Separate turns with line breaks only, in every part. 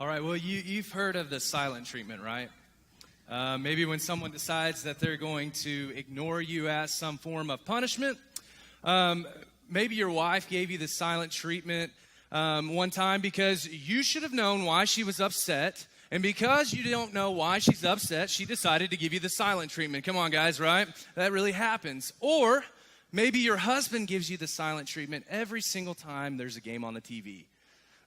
All right, well, you've heard of the silent treatment, right? Maybe when someone decides that they're going to ignore you as some form of punishment. Maybe your wife gave you the silent treatment one time because you should have known why she was upset. And because you don't know why she's upset, she decided to give you the silent treatment. Come on, guys, right? That really happens. Or maybe your husband gives you the silent treatment every single time there's a game on the TV,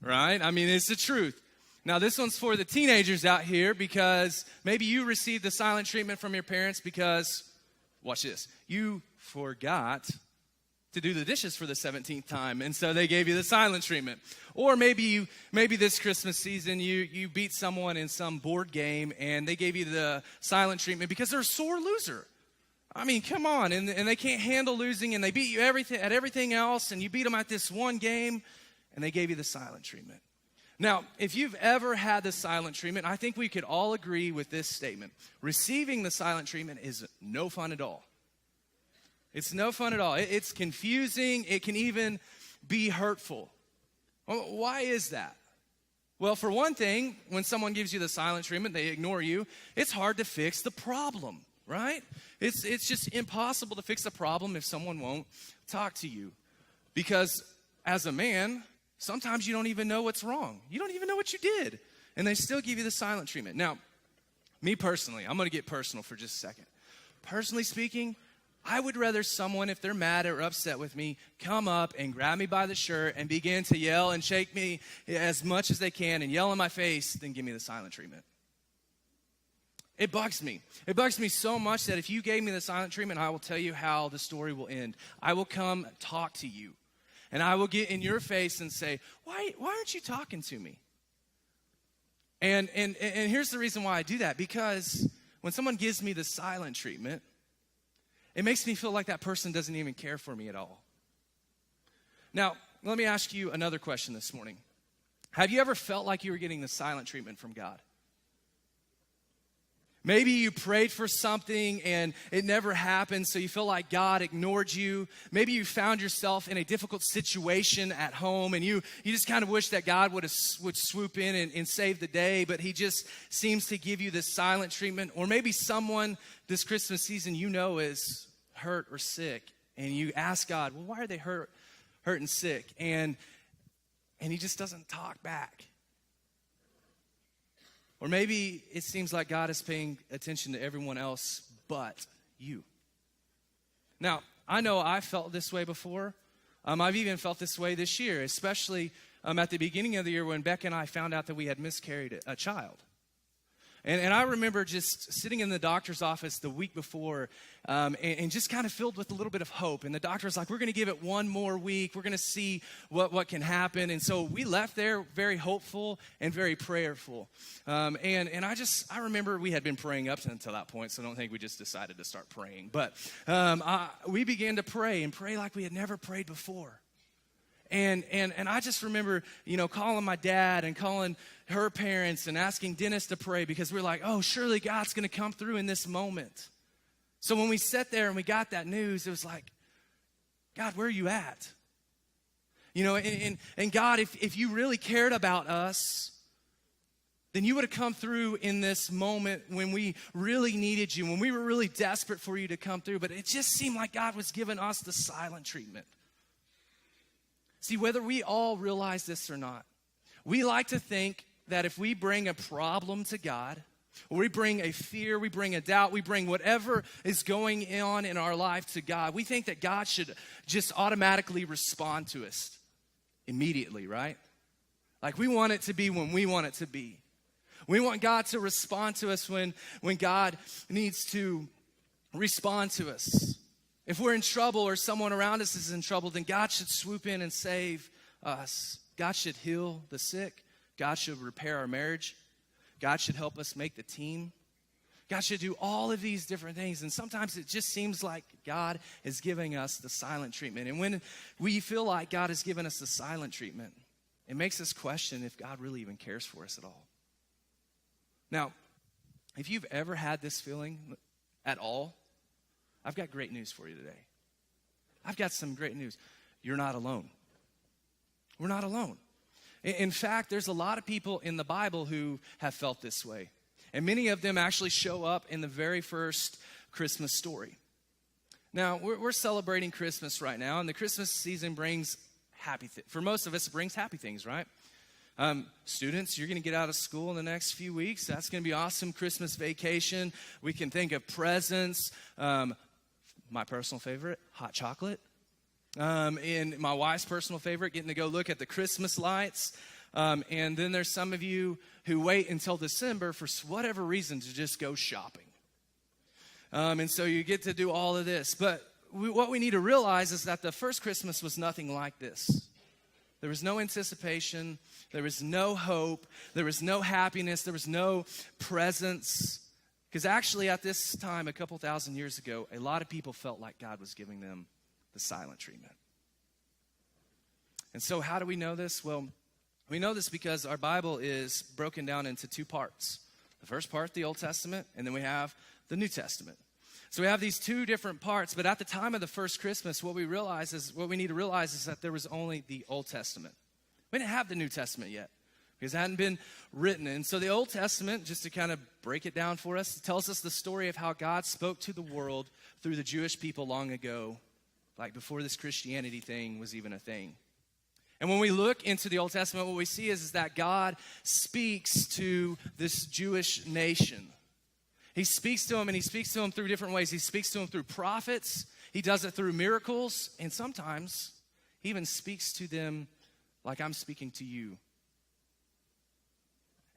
right? I mean, it's the truth. Now, this one's for the teenagers out here because maybe you received the silent treatment from your parents because, watch this, you forgot to do the dishes for the 17th time, and so they gave you the silent treatment. Or maybe this Christmas season you beat someone in some board game and they gave you the silent treatment because they're a sore loser. I mean, come on, and they can't handle losing, and they beat you at everything else, and you beat them at this one game, and they gave you the silent treatment. Now, if you've ever had the silent treatment, I think we could all agree with this statement. Receiving the silent treatment is no fun at all. It's no fun at all. It's confusing. It can even be hurtful. Well, why is that? Well, for one thing, when someone gives you the silent treatment, they ignore you, it's hard to fix the problem, right? It's just impossible to fix the problem if someone won't talk to you. Because as a man, sometimes you don't even know what's wrong. You don't even know what you did. And they still give you the silent treatment. Now, me personally, I'm going to get personal for just a second. Personally speaking, I would rather someone, if they're mad or upset with me, come up and grab me by the shirt and begin to yell and shake me as much as they can and yell in my face than give me the silent treatment. It bugs me. It bugs me so much that if you gave me the silent treatment, I will tell you how the story will end. I will come talk to you. And I will get in your face and say, why aren't you talking to me? And here's the reason why I do that. Because when someone gives me the silent treatment, it makes me feel like that person doesn't even care for me at all. Now, let me ask you another question this morning. Have you ever felt like you were getting the silent treatment from God? Maybe you prayed for something and it never happened, so you feel like God ignored you. Maybe you found yourself in a difficult situation at home and you just kind of wish that God would swoop in and save the day, but he just seems to give you this silent treatment. Or maybe someone this Christmas season you know is hurt or sick, and you ask God, well, why are they hurt and sick? And he just doesn't talk back. Or maybe it seems like God is paying attention to everyone else but you. Now, I know I've felt this way before. I've even felt this way this year, especially at the beginning of the year when Beck and I found out that we had miscarried a child. And I remember just sitting in the doctor's office the week before and just kind of filled with a little bit of hope. And the doctor was like, we're going to give it one more week. We're going to see what can happen. And so we left there very hopeful and very prayerful. And I remember we had been praying up until that point, so I don't think we just decided to start praying. But we began to pray and pray like we had never prayed before. And I just remember, calling my dad and calling her parents and asking Dennis to pray because we're like, oh, surely God's going to come through in this moment. So when we sat there and we got that news, it was like, God, where are you at? And God, if you really cared about us, then you would have come through in this moment when we really needed you, when we were really desperate for you to come through. But it just seemed like God was giving us the silent treatment. See, whether we all realize this or not, we like to think that if we bring a problem to God, or we bring a fear, we bring a doubt, we bring whatever is going on in our life to God, we think that God should just automatically respond to us immediately, right? Like we want it to be when we want it to be. We want God to respond to us when God needs to respond to us. If we're in trouble or someone around us is in trouble, then God should swoop in and save us. God should heal the sick. God should repair our marriage. God should help us make the team. God should do all of these different things. And sometimes it just seems like God is giving us the silent treatment. And when we feel like God has given us the silent treatment, it makes us question if God really even cares for us at all. Now, if you've ever had this feeling at all, I've got great news for you today. I've got some great news. You're not alone. We're not alone. In fact, there's a lot of people in the Bible who have felt this way. And many of them actually show up in the very first Christmas story. Now, we're celebrating Christmas right now, and the Christmas season brings for most of us, it brings happy things, right? Students, you're going to get out of school in the next few weeks. That's going to be awesome. Christmas vacation. We can think of presents. My personal favorite, hot chocolate. And my wife's personal favorite, getting to go look at the Christmas lights. And then there's some of you who wait until December for whatever reason to just go shopping. And so you get to do all of this. But what we need to realize is that the first Christmas was nothing like this. There was no anticipation. There was no hope. There was no happiness. There was no presence. Because actually at this time, a couple thousand years ago, a lot of people felt like God was giving them the silent treatment. And so how do we know this? Well, we know this because our Bible is broken down into two parts. The first part, the Old Testament, and then we have the New Testament. So we have these two different parts, but at the time of the first Christmas, what we need to realize is that there was only the Old Testament. We didn't have the New Testament yet because it hadn't been written. And so the Old Testament, just to kind of break it down for us, tells us the story of how God spoke to the world through the Jewish people long ago, like before this Christianity thing was even a thing. And when we look into the Old Testament, what we see is that God speaks to this Jewish nation. He speaks to them, and he speaks to them through different ways. He speaks to them through prophets. He does it through miracles. And sometimes he even speaks to them like I'm speaking to you.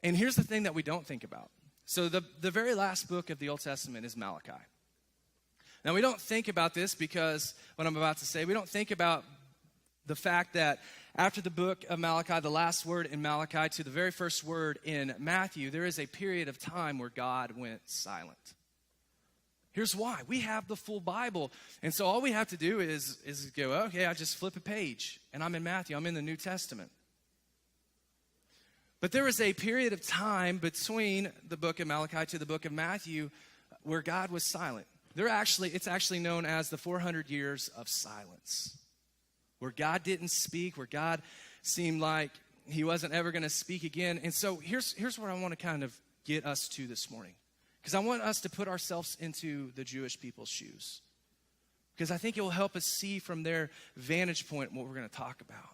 And here's the thing that we don't think about. So the very last book of the Old Testament is Malachi. Now, we don't think about this because, what I'm about to say, we don't think about the fact that after the book of Malachi, the last word in Malachi to the very first word in Matthew, there is a period of time where God went silent. Here's why. We have the full Bible. And so all we have to do is go, okay, I just flip a page, and I'm in Matthew. I'm in the New Testament. But there was a period of time between the book of Malachi to the book of Matthew where God was silent. It's actually known as the 400 years of silence, where God didn't speak, where God seemed like he wasn't ever going to speak again. And so here's what I want to kind of get us to this morning, because I want us to put ourselves into the Jewish people's shoes, because I think it will help us see from their vantage point what we're going to talk about.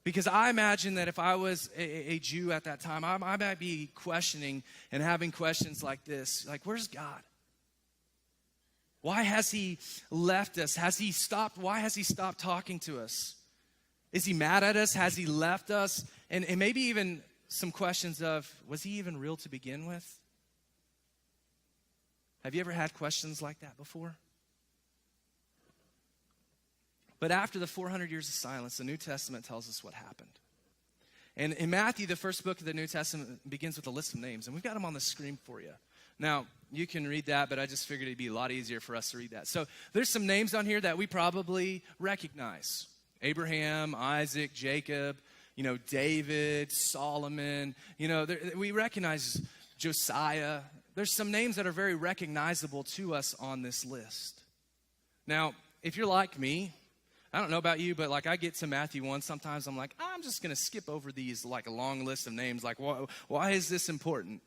Because I imagine that if I was a Jew at that time, I might be questioning and having questions like this, like, where's God? Why has he left us? Why has he stopped talking to us? Is he mad at us? Has he left us? And maybe even some questions of, was he even real to begin with? Have you ever had questions like that before? But after the 400 years of silence, the New Testament tells us what happened. And in Matthew, the first book of the New Testament begins with a list of names, and we've got them on the screen for you. Now, you can read that, but I just figured it'd be a lot easier for us to read that. So there's some names on here that we probably recognize. Abraham, Isaac, Jacob, David, Solomon. We recognize Josiah. There's some names that are very recognizable to us on this list. Now, if you're like me, I don't know about you, but like I get to Matthew 1, sometimes I'm like, I'm just going to skip over these like a long list of names. Like, why is this important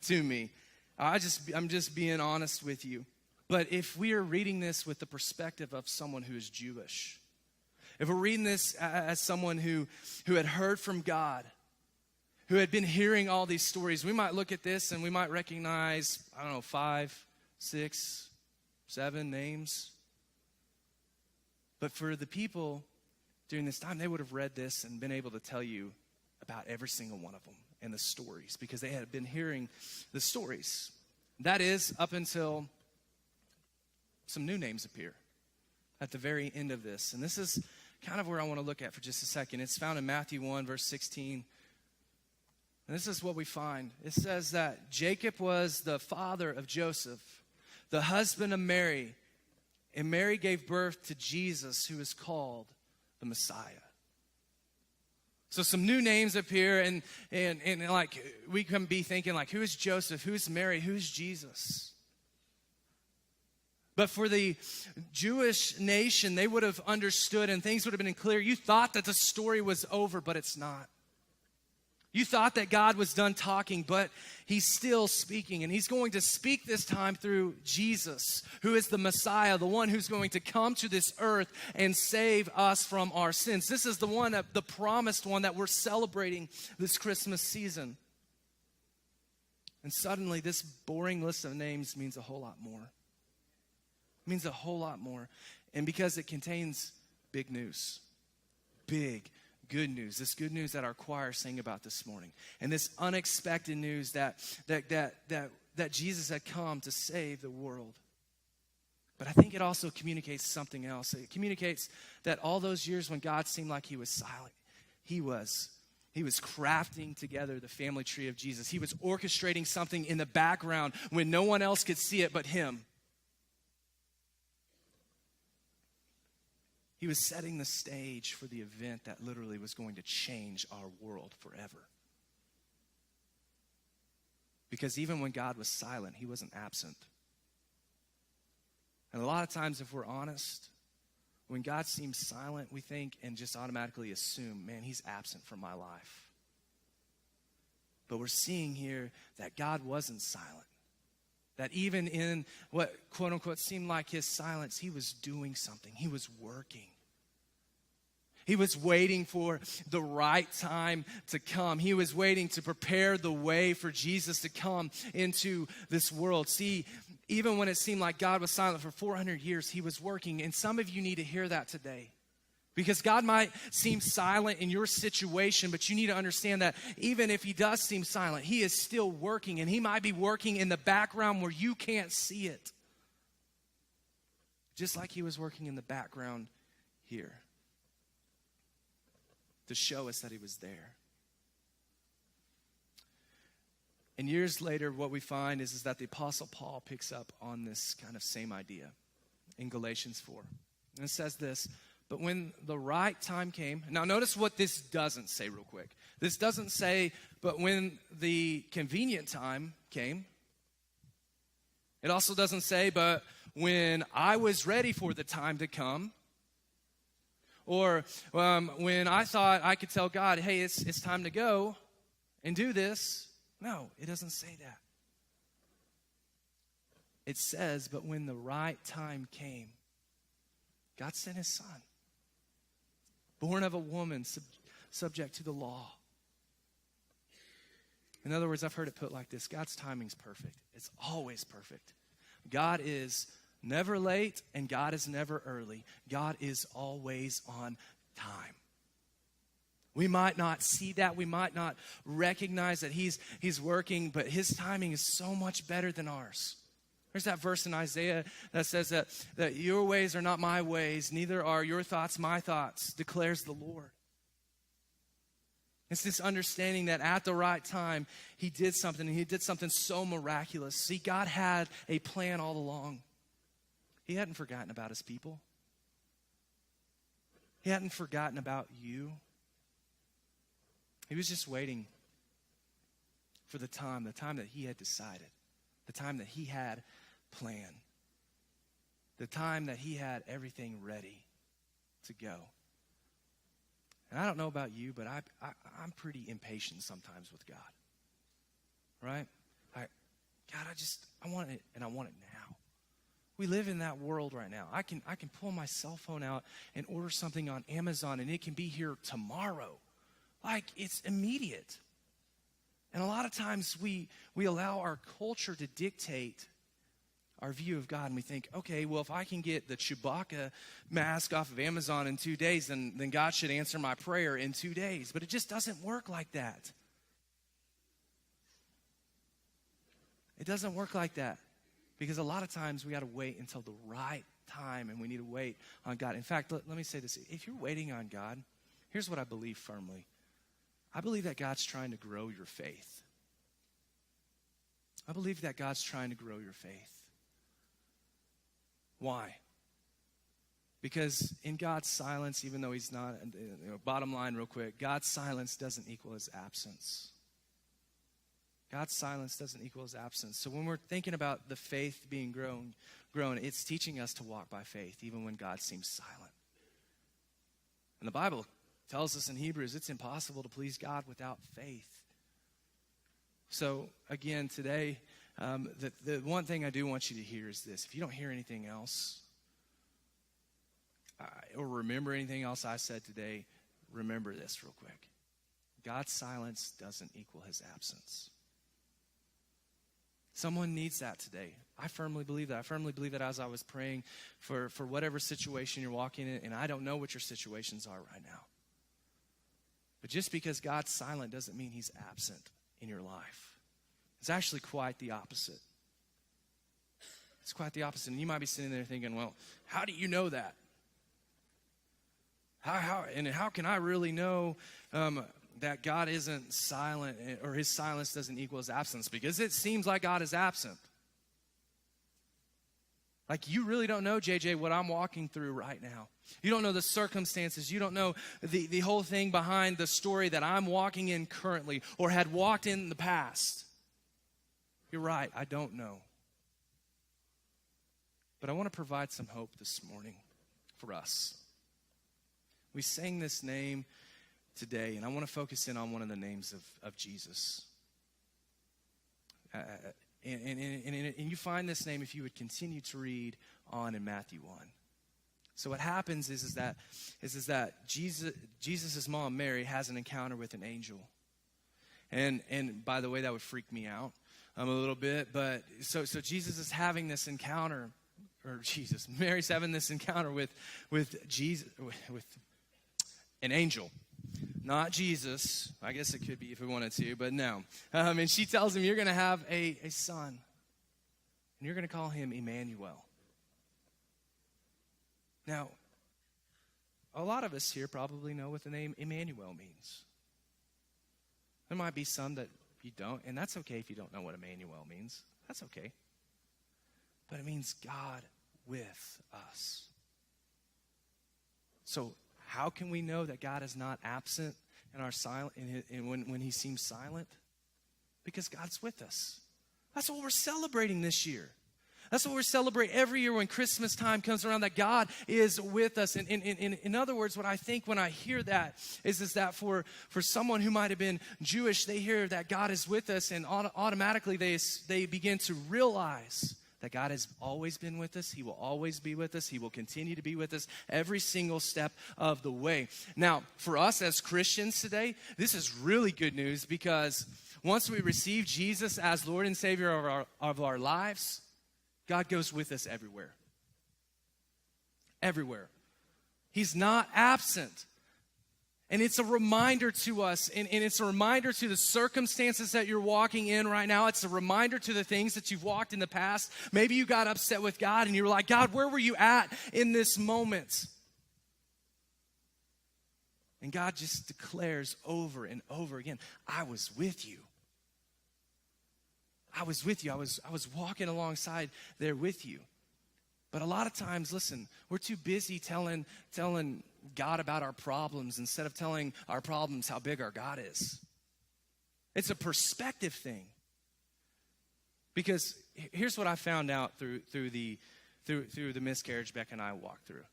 to me? I'm just being honest with you. But if we are reading this with the perspective of someone who is Jewish, if we're reading this as someone who had heard from God, who had been hearing all these stories, we might look at this and we might recognize, 5, 6, 7 names. But for the people during this time, they would have read this and been able to tell you about every single one of them and the stories, because they had been hearing the stories. That is, up until some new names appear at the very end of this. And this is kind of where I want to look at for just a second. It's found in Matthew 1, verse 16. And this is what we find. It says that Jacob was the father of Joseph, the husband of Mary, and Mary gave birth to Jesus, who is called the Messiah. So some new names appear, and like we can be thinking like, who is Joseph? Who's Mary? Who's Jesus? But for the Jewish nation, they would have understood and things would have been clear. You thought that the story was over, but it's not. You thought that God was done talking, but he's still speaking. And he's going to speak this time through Jesus, who is the Messiah, the one who's going to come to this earth and save us from our sins. This is the one, the promised one that we're celebrating this Christmas season. And suddenly this boring list of names means a whole lot more. It means a whole lot more. And because it contains big news, big good news, this good news that our choir sang about this morning, and this unexpected news that Jesus had come to save the world. But I think it also communicates something else. It communicates that all those years when God seemed like he was silent, he was crafting together the family tree of Jesus. He was orchestrating something in the background when no one else could see it but him. He was setting the stage for the event that literally was going to change our world forever. Because even when God was silent, he wasn't absent. And a lot of times, if we're honest, when God seems silent, we think and just automatically assume, man, he's absent from my life. But we're seeing here that God wasn't silent. That even in what, quote unquote, seemed like his silence, he was doing something. He was working. He was waiting for the right time to come. He was waiting to prepare the way for Jesus to come into this world. See, even when it seemed like God was silent for 400 years, he was working. And some of you need to hear that today. Because God might seem silent in your situation, but you need to understand that even if he does seem silent, he is still working. And he might be working in the background where you can't see it. Just like he was working in the background here, to show us that he was there. And years later, what we find is that the Apostle Paul picks up on this kind of same idea in Galatians 4. And it says this, but when the right time came, now notice what this doesn't say real quick. This doesn't say, but when the convenient time came. It also doesn't say, but when I was ready for the time to come. Or when I thought I could tell God, hey, it's time to go and do this. No, it doesn't say that. It says, but when the right time came, God sent his son, born of a woman, subject to the law. In other words, I've heard it put like this: God's timing's perfect. It's always perfect. God is never late, and God is never early. God is always on time. We might not see that. We might not recognize that he's working, but his timing is so much better than ours. There's that verse in Isaiah that says that your ways are not my ways, neither are your thoughts my thoughts, declares the Lord. It's this understanding that at the right time, he did something, and he did something so miraculous. See, God had a plan all along. He hadn't forgotten about his people. He hadn't forgotten about you. He was just waiting for the time that he had decided, the time that he had planned, the time that he had everything ready to go. And I don't know about you, but I'm pretty impatient sometimes with God. Right? God, I want it, and I want it now. We live in that world right now. I can pull my cell phone out and order something on Amazon, and it can be here tomorrow. Like, it's immediate. And a lot of times we allow our culture to dictate our view of God, and we think, okay, well, if I can get the Chewbacca mask off of Amazon in 2 days, then God should answer my prayer in 2 days. But it just doesn't work like that. It doesn't work like that. Because a lot of times we got to wait until the right time, and we need to wait on God. In fact, let me say this. If you're waiting on God, here's what I believe firmly. I believe that God's trying to grow your faith. I believe that God's trying to grow your faith. Why? Because in God's silence, even though he's not, bottom line real quick, God's silence doesn't equal his absence. God's silence doesn't equal his absence. So when we're thinking about the faith being grown, it's teaching us to walk by faith, even when God seems silent. And the Bible tells us in Hebrews, it's impossible to please God without faith. So again, today, the one thing I do want you to hear is this. If you don't hear anything else, or remember anything else I said today, remember this real quick. God's silence doesn't equal his absence. Someone needs that today. I firmly believe that. I firmly believe that as I was praying for whatever situation you're walking in, and I don't know what your situations are right now. But just because God's silent doesn't mean he's absent in your life. It's actually quite the opposite. It's quite the opposite. And you might be sitting there thinking, well, how do you know that? How can I really know that God isn't silent, or his silence doesn't equal his absence? Because it seems like God is absent. Like, you really don't know, JJ, what I'm walking through right now. You don't know the circumstances. You don't know the whole thing behind the story that I'm walking in currently or had walked in the past. You're right, I don't know. But I want to provide some hope this morning for us. We sang this name today, and I want to focus in on one of the names of Jesus. And you find this name if you would continue to read on in Matthew 1. So what happens is that Jesus' mom, Mary, has an encounter with an angel. And by the way, that would freak me out a little bit. But so Jesus is having this encounter, Mary's having this encounter with Jesus, with an angel. Not Jesus. I guess it could be if we wanted to, but no. And she tells him, you're going to have a son. And you're going to call him Emmanuel. Now, a lot of us here probably know what the name Emmanuel means. There might be some that you don't, and that's okay if you don't know what Emmanuel means. That's okay. But it means God with us. So how can we know that God is not absent in our when he seems silent? Because God's with us. That's what we're celebrating this year. That's what we're celebrating every year when Christmas time comes around, that God is with us. And in other words, what I think when I hear that is that for someone who might have been Jewish, they hear that God is with us, and automatically they begin to realize that God has always been with us. He will always be with us. He will continue to be with us every single step of the way. Now, for us as Christians today, this is really good news, because once we receive Jesus as Lord and Savior of our lives, God goes with us everywhere. Everywhere. He's not absent. And it's a reminder to us, and it's a reminder to the circumstances that you're walking in right now. It's a reminder to the things that you've walked in the past. Maybe you got upset with God and you were like, God, where were you at in this moment? And God just declares over and over again, I was with you. I was with you. I was walking alongside there with you. But a lot of times, listen, we're too busy telling God about our problems instead of telling our problems how big our God is. It's a perspective thing. Because here's what I found out through the miscarriage Beck and I walked through.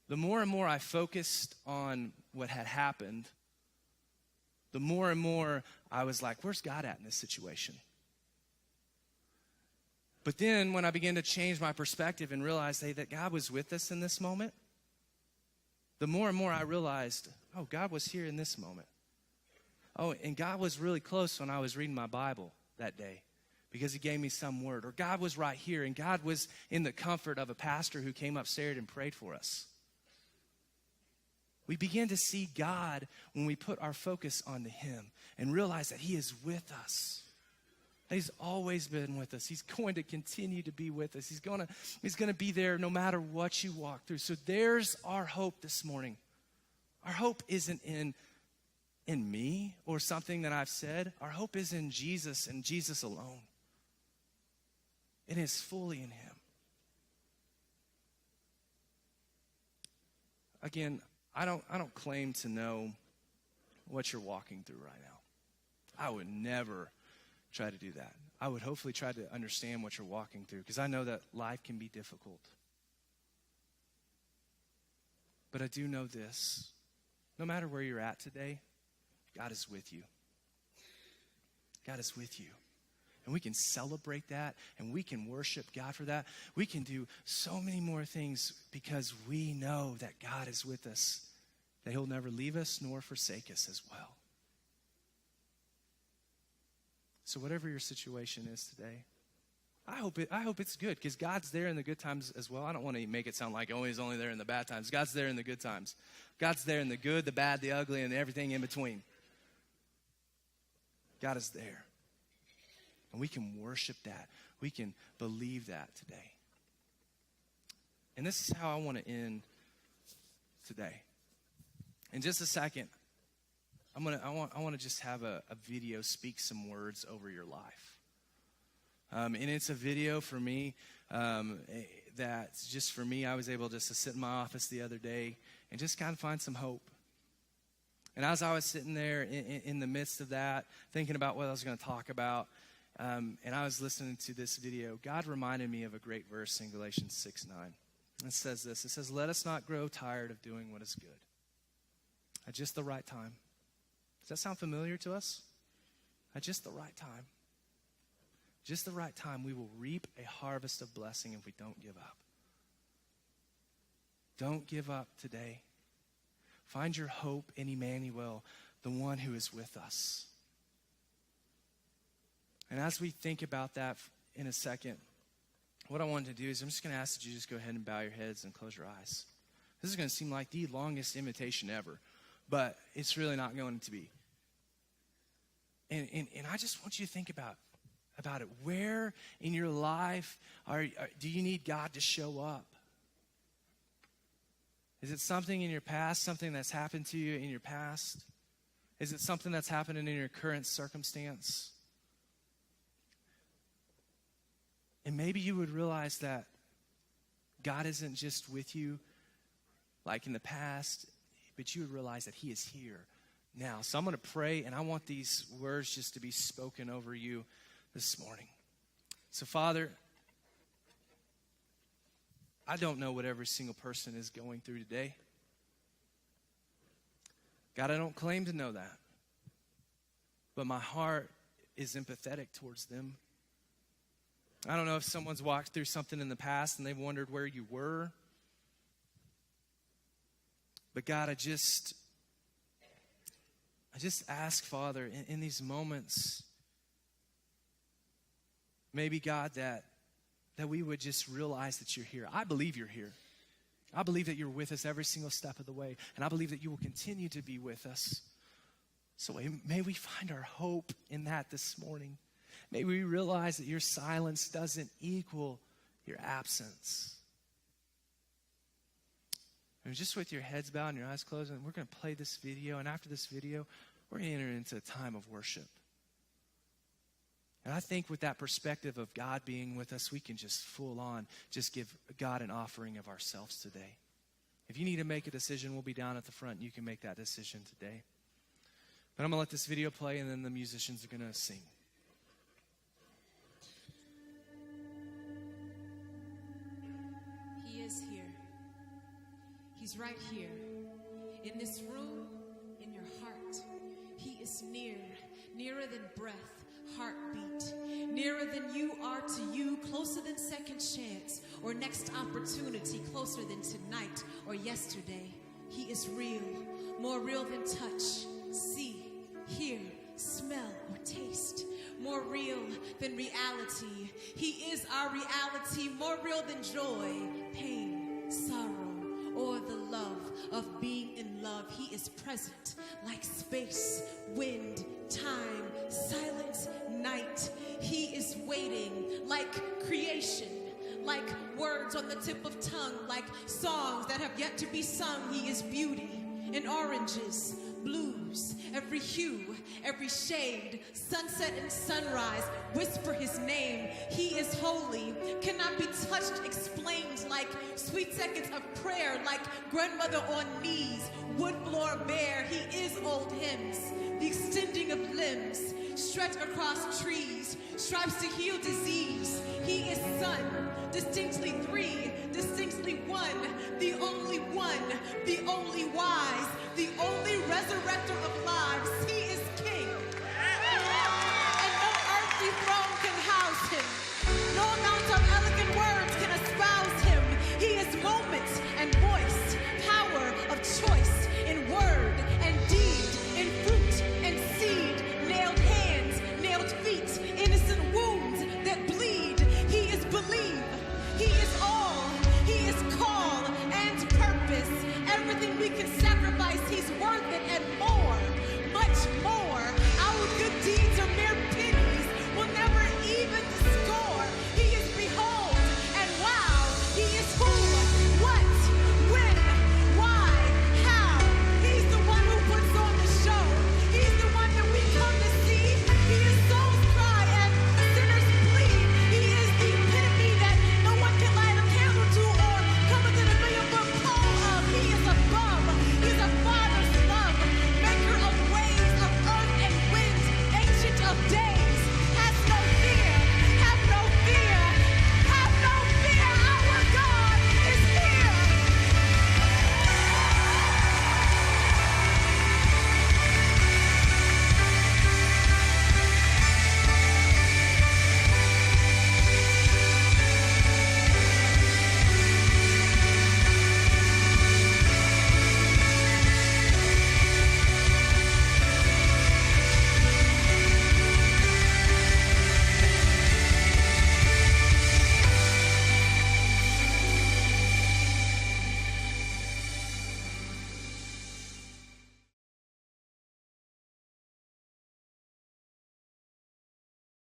The more and more I focused on what had happened, the more and more I was like, where's God at in this situation? But then when I began to change my perspective and realize, hey, that God was with us in this moment, the more and more I realized, oh, God was here in this moment. Oh, and God was really close when I was reading my Bible that day, because he gave me some word. Or God was right here, and God was in the comfort of a pastor who came upstairs and prayed for us. We begin to see God when we put our focus on him and realize that he is with us. He's always been with us. He's going to continue to be with us. He's going to be there no matter what you walk through. So there's our hope this morning. Our hope isn't in me or something that I've said. Our hope is in Jesus and Jesus alone. It is fully in him. Again, I don't claim to know what you're walking through right now. I would never try to do that. I would hopefully try to understand what you're walking through, because I know that life can be difficult. But I do know this. No matter where you're at today, God is with you. God is with you. And we can celebrate that, and we can worship God for that. We can do so many more things because we know that God is with us, that he'll never leave us nor forsake us as well. So whatever your situation is today, I hope it's good, because God's there in the good times as well. I don't want to make it sound like, oh, he's only there in the bad times. God's there in the good times. God's there in the good, the bad, the ugly, and everything in between. God is there. And we can worship that. We can believe that today. And this is how I want to end today. In just a second, I want to just have a video speak some words over your life. And it's a video for me that's just for me. I was able just to sit in my office the other day and just kind of find some hope. And as I was sitting there in the midst of that, thinking about what I was going to talk about, and I was listening to this video, God reminded me of a great verse in Galatians 6:9. It says this. It says, "Let us not grow tired of doing what is good at just the right time." Does that sound familiar to us? At just the right time. Just the right time, we will reap a harvest of blessing if we don't give up. Don't give up today. Find your hope in Emmanuel, the one who is with us. And as we think about that in a second, what I wanted to do is I'm just going to ask that you just go ahead and bow your heads and close your eyes. This is going to seem like the longest invitation ever, but it's really not going to be. And I just want you to think about it. Where in your life do you need God to show up? Is it something in your past, something that's happened to you in your past? Is it something that's happening in your current circumstance? And maybe you would realize that God isn't just with you like in the past, but you would realize that he is here now. So I'm going to pray, and I want these words just to be spoken over you this morning. So, Father, I don't know what every single person is going through today. God, I don't claim to know that. But my heart is empathetic towards them. I don't know if someone's walked through something in the past and they've wondered where you were. But God, I just ask, Father, in these moments, maybe, God, that we would just realize that you're here. I believe you're here. I believe that you're with us every single step of the way. And I believe that you will continue to be with us. So may we find our hope in that this morning. May we realize that your silence doesn't equal your absence. And just with your heads bowed and your eyes closed, and we're going to play this video. And after this video, we're going to enter into a time of worship. And I think with that perspective of God being with us, we can just full on just give God an offering of ourselves today. If you need to make a decision, we'll be down at the front. You can make that decision today. But I'm going to let this video play, and then the musicians are going to sing.
He is here. He's right here. In this room, in your heart. He is near, nearer than breath, heartbeat. Nearer than you are to you, closer than second chance or next opportunity, closer than tonight or yesterday. He is real, more real than touch, see, hear, smell, or taste. More real than reality. He is our reality, more real than joy, pain, sorrow, or the love of being in love. He is present like space, wind, time, silent night. He is waiting like creation, like words on the tip of tongue, like songs that have yet to be sung. He is beauty in oranges, blues, every hue, every shade, sunset and sunrise, whisper his name. He is holy, cannot be touched, explained, like sweet seconds of prayer, like grandmother on knees, wood floor bare. He is old hymns, the extending of limbs, stretched across trees, stripes to heal disease,